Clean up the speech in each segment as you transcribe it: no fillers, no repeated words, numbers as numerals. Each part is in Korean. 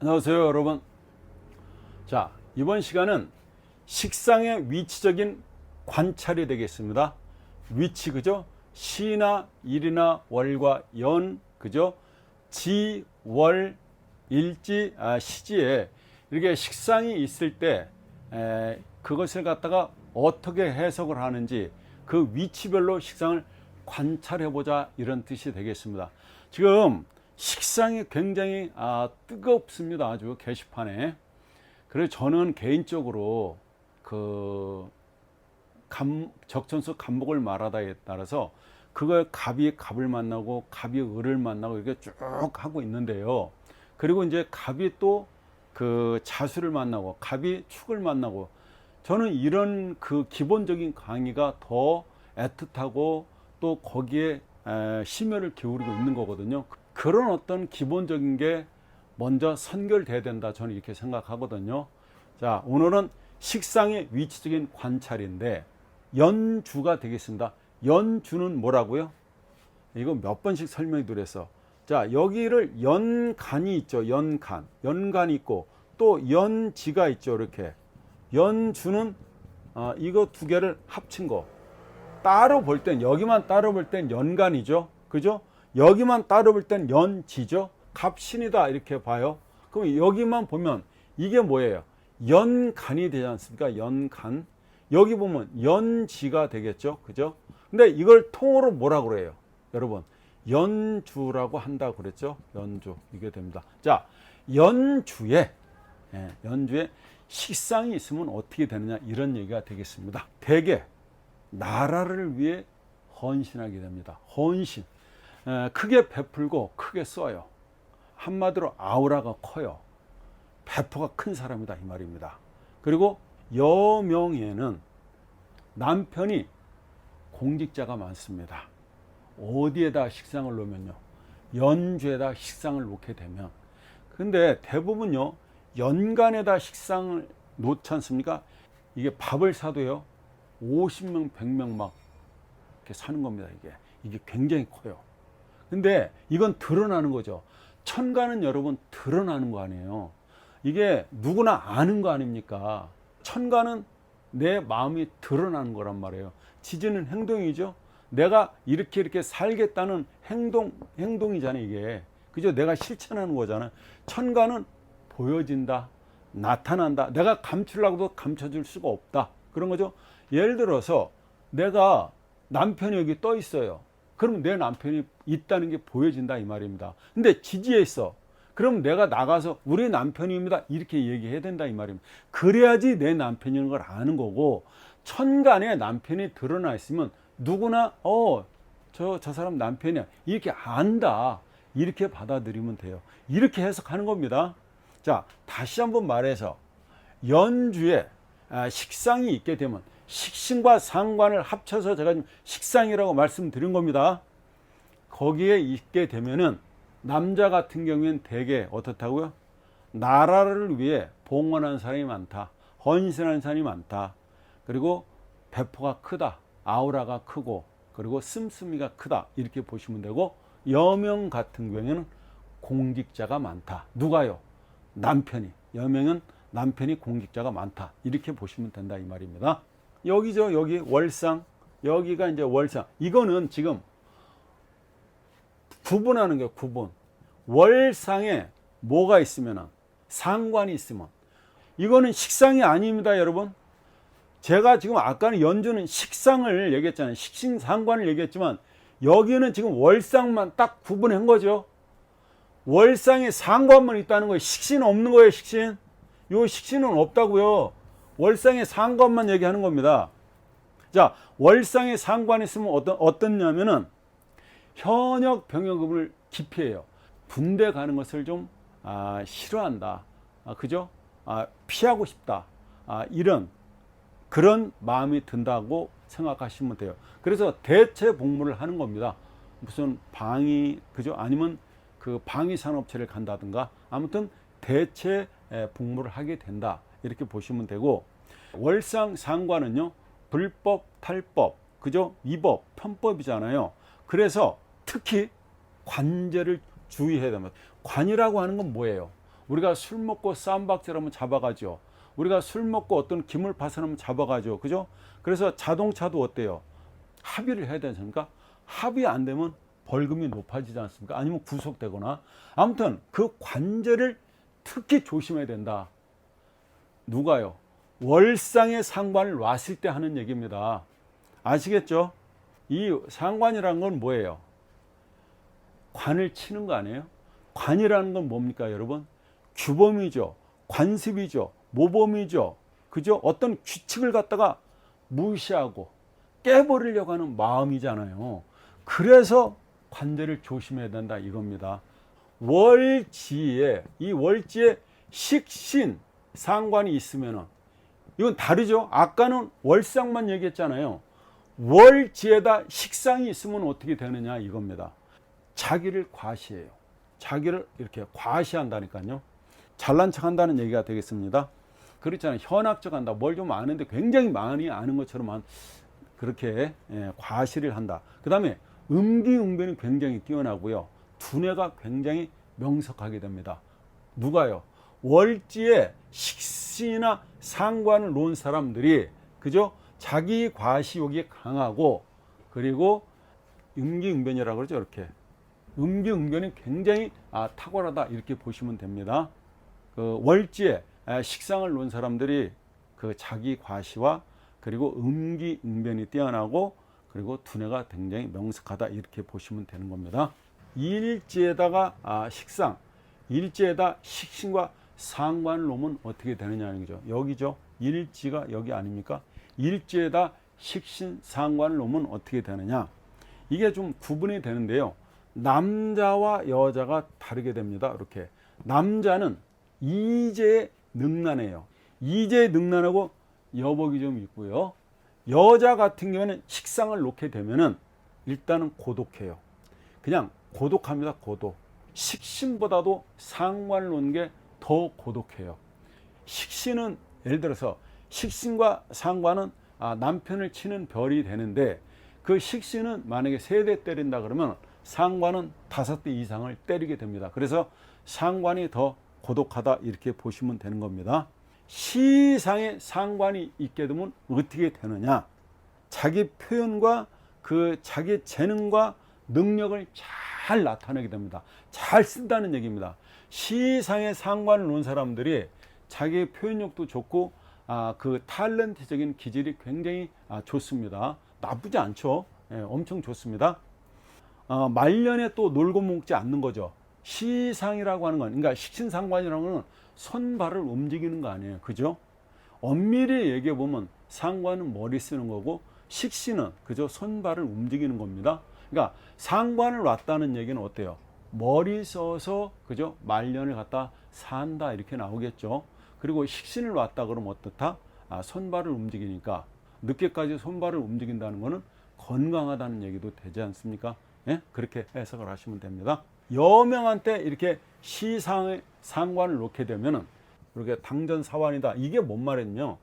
안녕하세요 여러분. 자, 이번 시간은 식상의 위치적인 관찰이 되겠습니다. 위치, 그죠? 시나 일이나 월과 연, 그죠? 지, 월, 일지, 시지에 이렇게 식상이 있을 때 그것을 갖다가 어떻게 해석을 하는지 그 위치별로 식상을 관찰해 보자, 이런 뜻이 되겠습니다. 지금 식상이 굉장히 뜨겁습니다. 아주 게시판에. 그래서 저는 개인적으로 그 적천수 간목을 말하다에 따라서 그걸 갑이 갑을 만나고 갑이 을을 만나고 이렇게 쭉 하고 있는데요. 그리고 이제 갑이 또 그 자수를 만나고 갑이 축을 만나고, 저는 이런 그 기본적인 강의가 더 애틋하고 또 거기에 심혈을 기울이고 있는 거거든요. 그런 어떤 기본적인 게 먼저 선결돼야 된다, 저는 이렇게 생각하거든요. 자, 오늘은 식상의 위치적인 관찰인데 연주가 되겠습니다. 연주는 뭐라고요? 이거 몇 번씩 설명이 드려서, 자, 여기를 연간이 있죠. 연간이 있고 또 연지가 있죠. 이렇게 연주는 이거 두 개를 합친 거. 따로 볼 땐, 여기만 따로 볼 땐 연간이죠. 그죠? 여기만 따로 볼 땐 연지죠. 갑신이다 이렇게 봐요. 그럼 여기만 보면 이게 뭐예요? 연간이 되지 않습니까? 연간. 여기 보면 연지가 되겠죠. 그죠? 근데 이걸 통으로 뭐라고 그래요? 여러분, 연주라고 한다고 그랬죠. 연주. 이게 됩니다. 자, 연주에 식상이 있으면 어떻게 되느냐, 이런 얘기가 되겠습니다. 대개 나라를 위해 헌신하게 됩니다. 헌신. 크게 베풀고 크게 써요. 한마디로 아우라가 커요. 배포가 큰 사람이다, 이 말입니다. 그리고 여명에는 남편이 공직자가 많습니다. 어디에다 식상을 놓으면요, 연주에다 식상을 놓게 되면, 근데 대부분요 연간에다 식상을 놓지 않습니까? 이게 밥을 사도요 50명 100명 막 이렇게 사는 겁니다. 이게 굉장히 커요. 근데 이건 드러나는 거죠. 천간은 여러분 드러나는 거 아니에요. 이게 누구나 아는 거 아닙니까? 천간은 내 마음이 드러나는 거란 말이에요. 지지는 행동이죠. 내가 이렇게 살겠다는 행동이잖아요, 이게. 그죠? 내가 실천하는 거잖아요. 천간은 보여진다, 나타난다. 내가 감추려고도 감춰줄 수가 없다, 그런 거죠. 예를 들어서 내가 남편이 여기 떠 있어요. 그럼 내 남편이 있다는 게 보여진다, 이 말입니다. 근데 지지에 있어. 그럼 내가 나가서 우리 남편입니다 이렇게 얘기해야 된다, 이 말입니다. 그래야지 내 남편이라는 걸 아는 거고, 천간에 남편이 드러나 있으면 누구나 저 사람 남편이야 이렇게 안다, 이렇게 받아들이면 돼요. 이렇게 해석하는 겁니다. 자, 다시 한번 말해서 연주에 식상이 있게 되면, 식신과 상관을 합쳐서 제가 식상이라고 말씀드린 겁니다. 거기에 있게 되면은 남자 같은 경우에는 대개 어떻다고요? 나라를 위해 봉헌한 사람이 많다, 헌신하는 사람이 많다, 그리고 배포가 크다, 아우라가 크고, 그리고 씀씀이가 크다, 이렇게 보시면 되고, 여명 같은 경우에는 공직자가 많다. 누가요? 남편이. 여명은 남편이 공직자가 많다, 이렇게 보시면 된다, 이 말입니다. 여기죠. 여기 월상. 여기가 이제 월상. 이거는 지금 구분하는 거예요. 구분. 월상에 뭐가 있으면, 상관이 있으면, 이거는 식상이 아닙니다, 여러분. 제가 지금 아까는 연주는 식상을 얘기했잖아요. 식신 상관을 얘기했지만 여기는 지금 월상만 딱 구분한 거죠. 월상에 상관만 있다는 거예요. 식신은 없는 거예요. 식신. 요 식신은 없다고요. 월상에 상관만 얘기하는 겁니다. 자, 월상에 상관이 있으면 어떻냐면은 현역 병역을 기피해요. 군대 가는 것을 좀 싫어한다. 그죠? 피하고 싶다. 이런 그런 마음이 든다고 생각하시면 돼요. 그래서 대체 복무를 하는 겁니다. 무슨 방위, 그죠? 아니면 그 방위 산업체를 간다든가, 아무튼 대체 복무를 하게 된다, 이렇게 보시면 되고, 월상 상관은요 불법, 탈법, 그죠? 위법, 편법이잖아요. 그래서 특히 관제를 주의해야 됩니다. 관이라고 하는 건 뭐예요? 우리가 술 먹고 쌈박질 하면 잡아가죠. 우리가 술 먹고 어떤 기물 파손하면 잡아가죠. 그죠? 그래서 자동차도 어때요? 합의를 해야 되지 않습니까? 합의 안 되면 벌금이 높아지지 않습니까? 아니면 구속되거나. 아무튼 그 관제를 특히 조심해야 된다. 누가요? 월상의 상관을 놨을 때 하는 얘기입니다. 아시겠죠? 이 상관이라는 건 뭐예요? 관을 치는 거 아니에요? 관이라는 건 뭡니까, 여러분? 규범이죠. 관습이죠. 모범이죠. 그죠? 어떤 규칙을 갖다가 무시하고 깨버리려고 하는 마음이잖아요. 그래서 관제를 조심해야 된다 이겁니다. 월지에, 이 월지에 식신 상관이 있으면은 이건 다르죠. 아까는 월상만 얘기했잖아요. 월지에다 식상이 있으면 어떻게 되느냐 이겁니다. 자기를 과시해요. 자기를 이렇게 과시한다니까요. 잘난 척 한다는 얘기가 되겠습니다. 그렇잖아요. 현학적 한다. 뭘 좀 아는데 굉장히 많이 아는 것처럼 그렇게 과시를 한다. 그 다음에 음기응변이 굉장히 뛰어나고요. 두뇌가 굉장히 명석하게 됩니다. 누가요? 월지에 식신이나 상관을 놓은 사람들이 그죠? 자기 과시욕이 강하고 그리고 음기응변이라고 그러죠. 이렇게 음기응변이 굉장히 탁월하다 이렇게 보시면 됩니다. 그 월지에 식상을 놓은 사람들이 그 자기 과시와 그리고 음기응변이 뛰어나고 그리고 두뇌가 굉장히 명석하다 이렇게 보시면 되는 겁니다. 일지에다가 식상, 일지에다 식신과 상관을 놓으면 어떻게 되느냐는 거죠. 여기죠. 일지가 여기 아닙니까? 일지에다 식신, 상관을 놓으면 어떻게 되느냐. 이게 좀 구분이 되는데요. 남자와 여자가 다르게 됩니다. 이렇게 남자는 이재에 능란해요. 이재에 능란하고 여복이 좀 있고요. 여자 같은 경우는 식상을 놓게 되면은 일단은 고독해요. 그냥 고독합니다. 고독. 식신보다도 상관을 놓는 게 더 고독해요. 식신은 예를 들어서 식신과 상관은 남편을 치는 별이 되는데 그 식신은 만약에 3대 때린다 그러면 상관은 5대 이상을 때리게 됩니다. 그래서 상관이 더 고독하다 이렇게 보시면 되는 겁니다. 시상에 상관이 있게 되면 어떻게 되느냐? 자기 표현과 그 자기 재능과 능력을 잘 나타내게 됩니다. 잘 쓴다는 얘기입니다. 시상에 상관을 놓은 사람들이 자기 표현력도 좋고 그 탤런트적인 기질이 굉장히 좋습니다. 나쁘지 않죠. 엄청 좋습니다. 말년에 또 놀고 먹지 않는 거죠. 시상이라고 하는 건, 그러니까 식신상관이라는 건 손발을 움직이는 거 아니에요. 그죠? 엄밀히 얘기해 보면 상관은 머리 쓰는 거고 식신은 그저 손발을 움직이는 겁니다. 그러니까 상관을 놨다는 얘기는 어때요? 머리 써서 그죠? 말년을 갖다 산다 이렇게 나오겠죠. 그리고 식신을 놨다 그러면 어떻다? 손발을 움직이니까 늦게까지 손발을 움직인다는 것은 건강하다는 얘기도 되지 않습니까? 예? 그렇게 해석을 하시면 됩니다. 여명한테 이렇게 시상의 상관을 놓게 되면은 이렇게 당전사원이다. 이게 뭔 말이냐면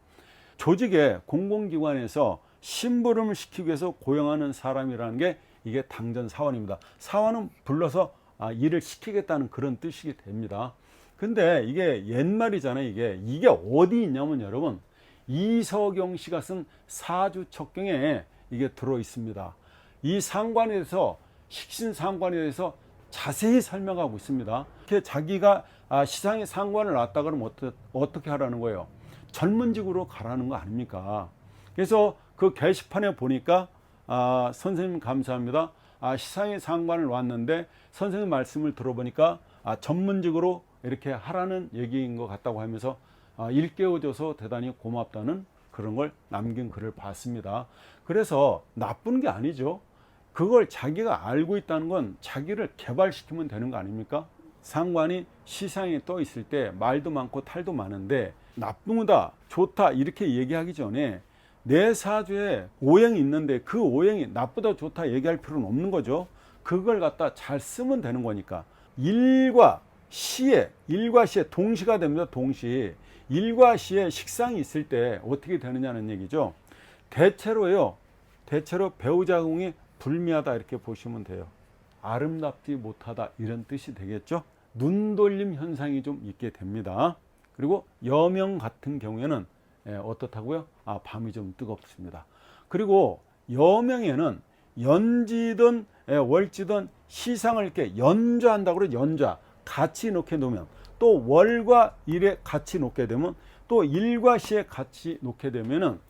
조직의 공공기관에서 심부름을 시키기 위해서 고용하는 사람이라는 게 이게 당전사원입니다. 사원은 불러서 일을 시키겠다는 그런 뜻이 됩니다. 근데 이게 옛말이잖아요. 이게 어디 있냐면 여러분 이석영 씨가 쓴 사주척경에 이게 들어 있습니다. 이 상관에 대해서 식신상관에 대해서 자세히 설명하고 있습니다. 이렇게 자기가 시상의 상관을 놨다 그러면 어떻게 하라는 거예요? 전문직으로 가라는 거 아닙니까? 그래서 그 게시판에 보니까 선생님 감사합니다. 시상의 상관을 놨는데 선생님 말씀을 들어보니까 전문직으로 이렇게 하라는 얘기인 것 같다고 하면서 일깨워줘서 대단히 고맙다는 그런 걸 남긴 글을 봤습니다. 그래서 나쁜 게 아니죠. 그걸 자기가 알고 있다는 건 자기를 개발시키면 되는 거 아닙니까? 상관이 시상에 떠 있을 때 말도 많고 탈도 많은데 나쁘다, 좋다 이렇게 얘기하기 전에 내 사주에 오행이 있는데 그 오행이 나쁘다, 좋다 얘기할 필요는 없는 거죠. 그걸 갖다 잘 쓰면 되는 거니까. 일과 시에 동시가 됩니다. 동시. 일과 시에 식상이 있을 때 어떻게 되느냐는 얘기죠. 대체로 배우자궁이 불미하다 이렇게 보시면 돼요. 아름답지 못하다 이런 뜻이 되겠죠. 눈돌림 현상이 좀 있게 됩니다. 그리고 여명 같은 경우에는 어떻다고요? 밤이 좀 뜨겁습니다. 그리고 여명에는 연지든 월지든 시상을 이렇게 연좌한다고 그래요. 연좌. 같이 놓게 놓으면, 또 월과 일에 같이 놓게 되면, 또 일과 시에 같이 놓게 되면은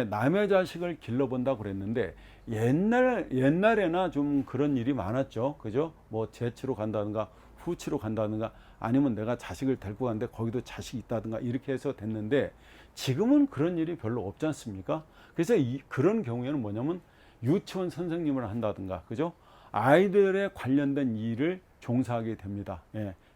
남의 자식을 길러본다고 그랬는데, 옛날에나 좀 그런 일이 많았죠. 그죠? 뭐 제치로 간다든가 후치로 간다든가, 아니면 내가 자식을 데리고 갔는데 거기도 자식이 있다든가 이렇게 해서 됐는데, 지금은 그런 일이 별로 없지 않습니까? 그래서 그런 경우에는 뭐냐면 유치원 선생님을 한다든가, 그죠? 아이들에 관련된 일을 종사하게 됩니다.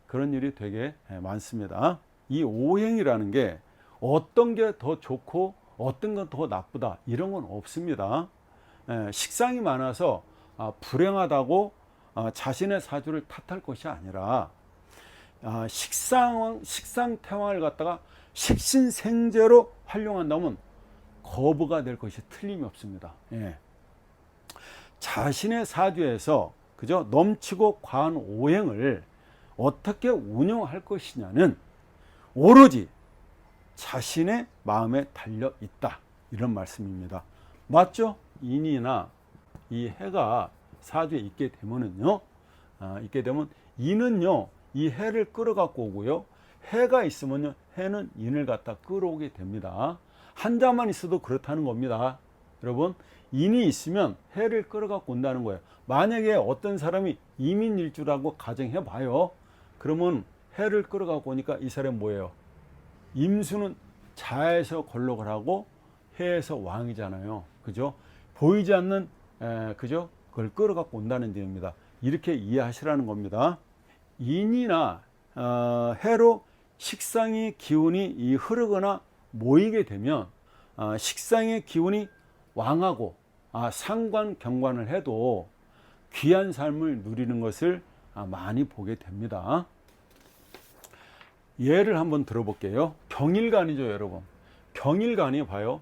그런 일이 되게 많습니다. 이 오행이라는 게 어떤 게 더 좋고 어떤 건 더 나쁘다 이런 건 없습니다. 식상이 많아서 불행하다고 자신의 사주를 탓할 것이 아니라, 식상태왕을 갖다가 식신생재로 활용한다면 거부가 될 것이 틀림이 없습니다. 자신의 사주에서 그죠? 넘치고 과한 오행을 어떻게 운영할 것이냐는 오로지 자신의 마음에 달려 있다, 이런 말씀입니다. 맞죠? 인이나 이 해가 사주에 있게 되면은요, 인은요 이 해를 끌어갖고 오고요, 해가 있으면요 해는 인을 갖다 끌어오게 됩니다. 한자만 있어도 그렇다는 겁니다. 여러분, 인이 있으면 해를 끌어갖고 온다는 거예요. 만약에 어떤 사람이 이민일주라고 가정해 봐요. 그러면 해를 끌어갖고 오니까 이 사람이 뭐예요? 임수는 자에서 걸록을 하고 해에서 왕이잖아요. 그죠? 보이지 않는 그죠? 그걸 끌어갖고 온다는 점입니다. 이렇게 이해하시라는 겁니다. 인이나 해로 식상의 기운이 흐르거나 모이게 되면, 식상의 기운이 왕하고 상관 경관을 해도 귀한 삶을 누리는 것을 많이 보게 됩니다. 예를 한번 들어볼게요. 경일간이죠, 여러분. 경일간이 봐요.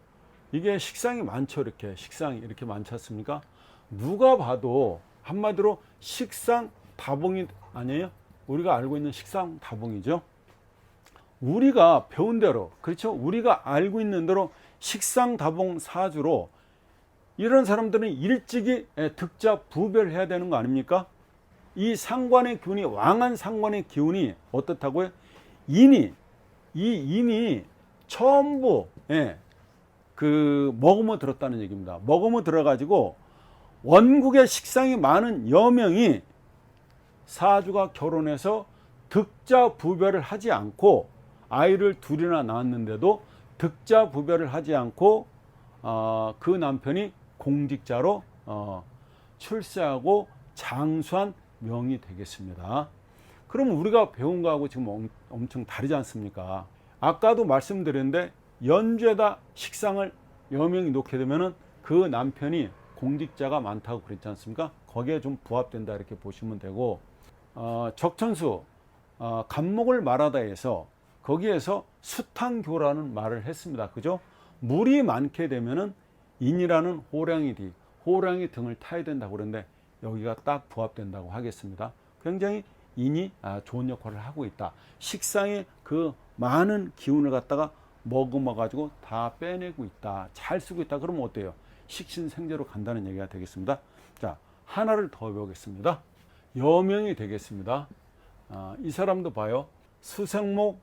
이게 식상이 많죠. 이렇게 식상이 이렇게 많지 않습니까? 누가 봐도 한마디로 식상 다봉이 아니에요? 우리가 알고 있는 식상 다봉이죠. 우리가 배운 대로, 그렇죠? 우리가 알고 있는 대로 식상 다봉 사주로 이런 사람들은 일찍이 득자 부별해야 되는 거 아닙니까? 이 상관의 기운이, 왕한 상관의 기운이 어떻다고요? 이 인이 전부 머금어 들었다는 얘기입니다. 머금어 들어가지고 원국에 식상이 많은 여명이 사주가 결혼해서 득자 부별을 하지 않고, 아이를 둘이나 낳았는데도 득자 부별을 하지 않고 그 남편이 공직자로 출세하고 장수한 명이 되겠습니다. 그럼 우리가 배운 거하고 지금 엄청 다르지 않습니까? 아까도 말씀드렸는데, 연주에다 식상을 여명이 놓게 되면은 그 남편이 공직자가 많다고 그랬지 않습니까? 거기에 좀 부합된다, 이렇게 보시면 되고, 적천수 간목을 말하다 해서 거기에서 수탕교라는 말을 했습니다. 그죠? 물이 많게 되면은 인이라는 호랑이 등을 타야 된다고 그러는데, 여기가 딱 부합된다고 하겠습니다. 굉장히 인이 좋은 역할을 하고 있다. 식상의 그 많은 기운을 갖다가 머금어 가지고 다 빼내고 있다, 잘 쓰고 있다. 그러면 어때요? 식신생재로 간다는 얘기가 되겠습니다. 자, 하나를 더 배우겠습니다. 여명이 되겠습니다. 이 사람도 봐요. 수생목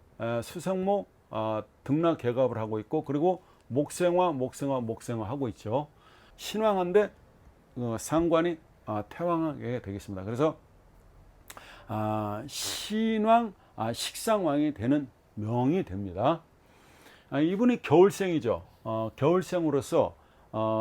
등락개갑을 하고 있고, 그리고 목생화 하고 있죠. 신왕한데 상관이 태왕하게 되겠습니다. 그래서 신왕 식상왕이 되는 명이 됩니다. 이분이 겨울생이죠. 겨울생으로서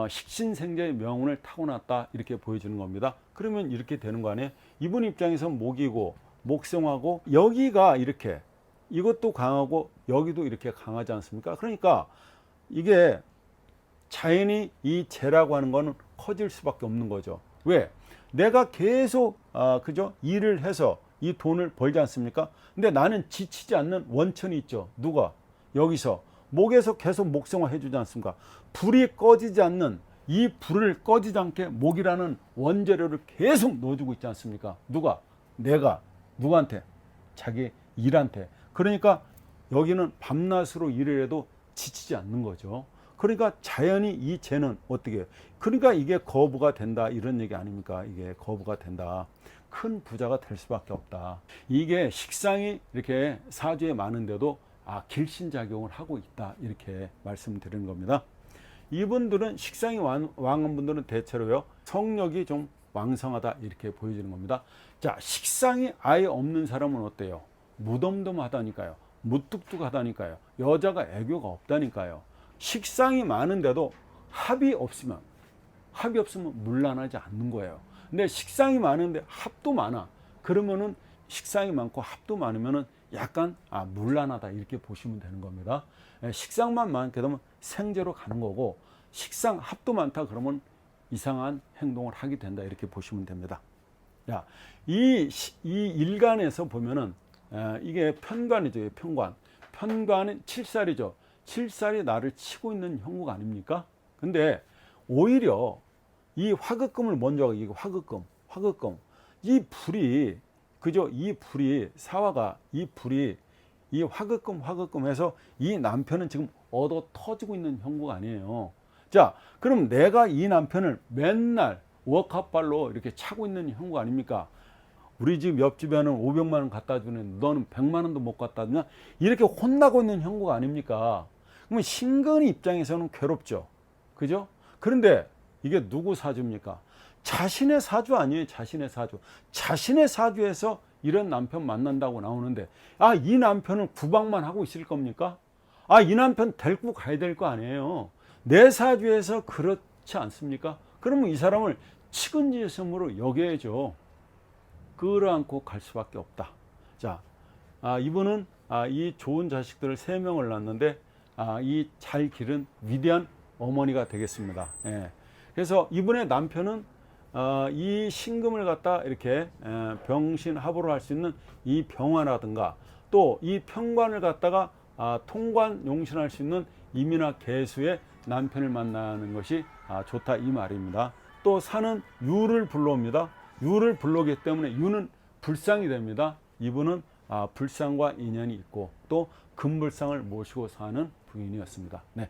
식신생재의 명운을 타고났다, 이렇게 보여주는 겁니다. 그러면 이렇게 되는 거 아니에요? 이분 입장에서 목이고 목생하고, 여기가 이렇게 이것도 강하고 여기도 이렇게 강하지 않습니까? 그러니까 이게 자연히 이 재라고 하는 거는 커질 수밖에 없는 거죠. 왜? 내가 계속 그죠? 일을 해서 이 돈을 벌지 않습니까? 근데 나는 지치지 않는 원천이 있죠. 누가? 여기서 목에서 계속 목생화 해주지 않습니까? 불이 꺼지지 않는, 이 불을 꺼지지 않게 목이라는 원재료를 계속 넣어주고 있지 않습니까? 누가? 내가. 누구한테? 자기 일한테. 그러니까 여기는 밤낮으로 일을 해도 지치지 않는 거죠. 그러니까 자연히 이 재는 어떻게 해요? 그러니까 이게 거부가 된다 이런 얘기 아닙니까? 이게 거부가 된다. 큰 부자가 될 수밖에 없다. 이게 식상이 이렇게 사주에 많은데도 길신작용을 하고 있다 이렇게 말씀드리는 겁니다. 이분들은 식상이 왕한 분들은 대체로요 성욕이 좀 왕성하다 이렇게 보여지는 겁니다. 자, 식상이 아예 없는 사람은 어때요? 무덤덤하다니까요. 무뚝뚝하다니까요. 여자가 애교가 없다니까요. 식상이 많은데도 합이 없으면 문란하지 않는 거예요. 근데 식상이 많은데 합도 많아. 그러면은 식상이 많고 합도 많으면은 약간 문란하다 이렇게 보시면 되는 겁니다. 식상만 많게 되면 생제로 가는 거고, 식상 합도 많다 그러면 이상한 행동을 하게 된다 이렇게 보시면 됩니다. 야, 이 일간에서 보면은 이게 편관이죠. 편관은 칠살이죠. 칠살이 나를 치고 있는 형국 아닙니까? 근데 오히려 이 화극금을 먼저, 이거 화극금 이 불이, 그죠? 이 불이 사화가 이 화극금 해서 이 남편은 지금 얻어 터지고 있는 형국 아니에요. 자, 그럼 내가 이 남편을 맨날 워커발로 이렇게 차고 있는 형국 아닙니까? 우리 집 옆집에는 500만 원 갖다 주는 너는 100만 원도 못 갖다 주냐? 이렇게 혼나고 있는 형국 아닙니까? 그러면 신근이 입장에서는 괴롭죠. 그죠? 그런데 이게 누구 사주입니까? 자신의 사주 아니에요. 자신의 사주. 자신의 사주에서 이런 남편 만난다고 나오는데, 이 남편은 구박만 하고 있을 겁니까? 이 남편 데리고 가야 될 거 아니에요. 내 사주에서 그렇지 않습니까? 그러면 이 사람을 측은지심으로 여겨야죠. 끌어안고 갈 수밖에 없다. 자, 이분은 이 좋은 자식들을 3명을 낳았는데 이 잘 기른 위대한 어머니가 되겠습니다. 예. 그래서 이분의 남편은 이 신금을 갖다 이렇게 병신합으로 할 수 있는 이 병화라든가, 또 이 편관을 갖다가 통관 용신할 수 있는 임이나 계수의 남편을 만나는 것이 좋다 이 말입니다. 또 산은 유를 불러옵니다. 유를 불러오기 때문에 유는 불상이 됩니다. 이분은 불상과 인연이 있고 또 금불상을 모시고 사는 부인이었습니다. 네.